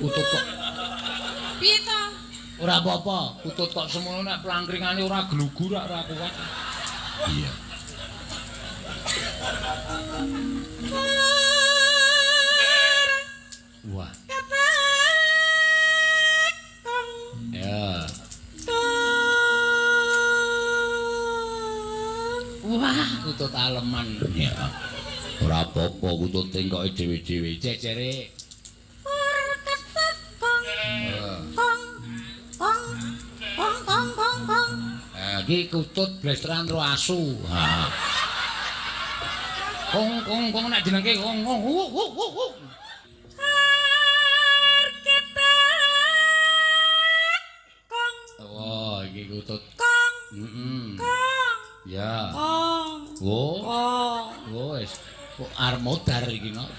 Utut kok. Piye to? Ora apa-apa, utut kok semono nek plangkringane ora glugu ora kuat. Iya. Wah. Ya. Wah, utut aleman. Ya. Ora apa-apa utut tengkoke dhewe-dhewe. Cecere. Iki kutut blesteran ro asu. Ha. Kong nek jenenge kong. Oh, iki kutut. Kong. Kong. Ya. Kong. Oh. Kong. Oh, wis. Kok arep modar iki no.